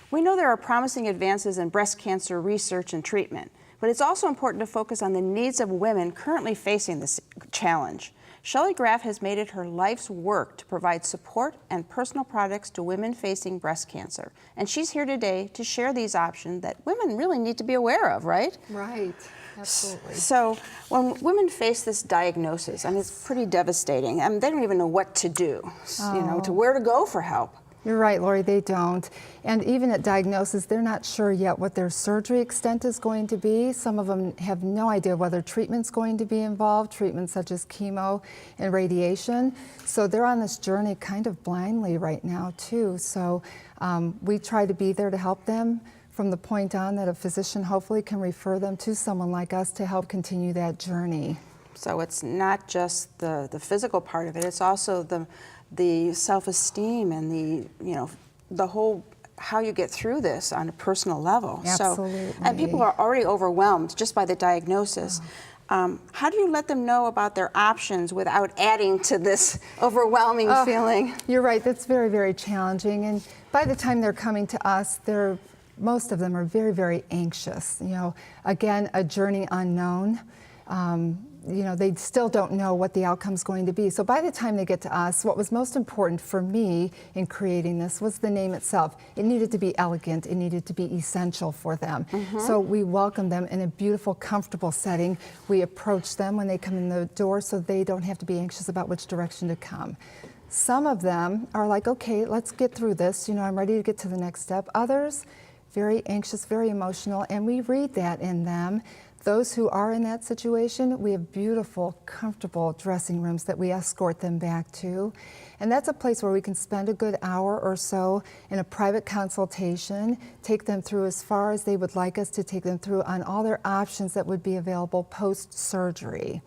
We know there are promising advances in breast cancer research and treatment, but it's also important to focus on the needs of women currently facing this challenge. Shelley Graf has made it her life's work to provide support and personal products to women facing breast cancer. And she's here today to share these options that women really need to be aware of, right? Right, absolutely. So when women face this diagnosis, I mean, it's pretty devastating. I mean, they don't even know what to do, to where to go for help. You're right, Lori, they don't. And even at diagnosis, they're not sure yet what their surgery extent is going to be. Some of them have no idea whether treatment's going to be involved, treatments such as chemo and radiation. So they're on this journey kind of blindly right now, too. So we try to be there to help them from the point on that a physician hopefully can refer them to someone like us to help continue that journey. So it's not just the physical part of it, it's also the self-esteem and the whole how you get through this on a personal level. Absolutely. So, and people are already overwhelmed just by the diagnosis. How do you let them know about their options without adding to this overwhelming feeling? You're right, that's very, very challenging. And by the time they're coming to us, most of them are very, very anxious. Again, a journey unknown. They still don't know what the outcome's going to be. So by the time they get to us, what was most important for me in creating this was the name itself. It needed to be elegant. It needed to be essential for them. So we welcome them in a beautiful, comfortable setting. We approach them when they come in the door so they don't have to be anxious about which direction to come. Some of them are like, okay, let's get through this. I'm ready to get to the next step. Others, very anxious, very emotional, and we read that in them. Those who are in that situation, we have beautiful, comfortable dressing rooms that we escort them back to. And that's a place where we can spend a good hour or so in a private consultation, take them through as far as they would like us to take them through on all their options that would be available post-surgery.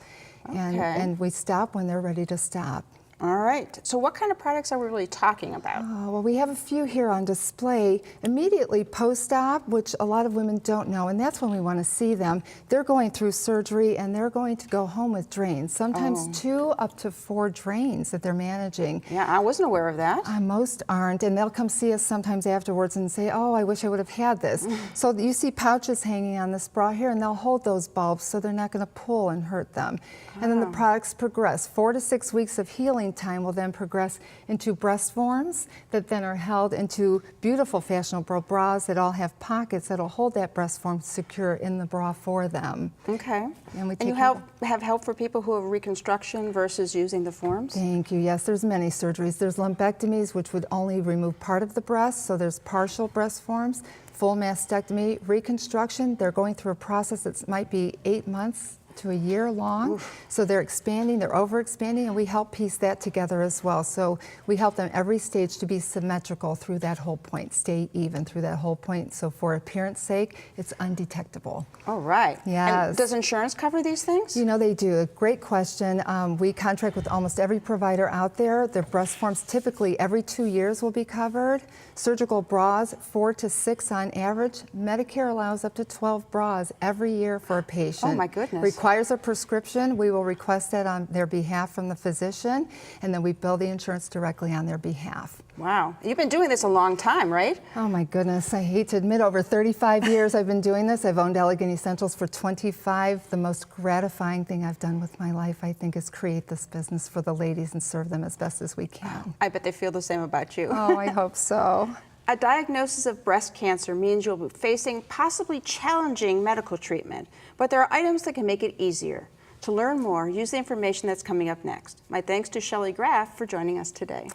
Okay. And we stop when they're ready to stop. All right. So what kind of products are we really talking about? Well, we have a few here on display. Immediately post-op, which a lot of women don't know, and that's when we want to see them. They're going through surgery and they're going to go home with drains, sometimes 2 up to 4 drains that they're managing. Yeah, I wasn't aware of that. Most aren't, and they'll come see us sometimes afterwards and say, oh, I wish I would have had this. So you see pouches hanging on this bra here, and they'll hold those bulbs so they're not going to pull and hurt them. And then the products progress. 4 to 6 weeks of healing time will then progress into breast forms that then are held into beautiful fashionable bras that all have pockets that'll hold that breast form secure in the bra for them. Okay. And you have help for people who have reconstruction versus using the forms? Thank you. Yes, there's many surgeries. There's lumpectomies, which would only remove part of the breast, so there's partial breast forms, full mastectomy, reconstruction. They're going through a process that might be 8 months to a year long. Oof. So they're expanding, they're overexpanding, and we help piece that together as well. So we help them every stage to be symmetrical through that whole point, stay even through that whole point. So for appearance sake, it's undetectable. All right. Yes. And does insurance cover these things? They do. A great question. We contract with almost every provider out there. Their breast forms typically every 2 years will be covered. Surgical bras, 4 to 6 on average. Medicare allows up to 12 bras every year for a patient. Oh my goodness. Requires a prescription. We will request that on their behalf from the physician, and then we bill the insurance directly on their behalf. Wow. You've been doing this a long time, right? Oh my goodness, I hate to admit, over 35 years I've been doing this. I've owned Elegant Essentials for 25. The most gratifying thing I've done with my life, I think, is create this business for the ladies and serve them as best as we can. I bet they feel the same about you. Oh, I hope so. A diagnosis of breast cancer means you'll be facing possibly challenging medical treatment, but there are items that can make it easier. To learn more, use the information that's coming up next. My thanks to Shelley Graf for joining us today.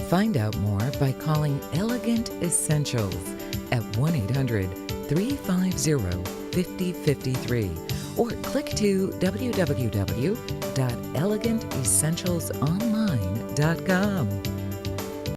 Find out more by calling Elegant Essentials at 1-800-350-5053 or click to www.elegantessentialsonline.com.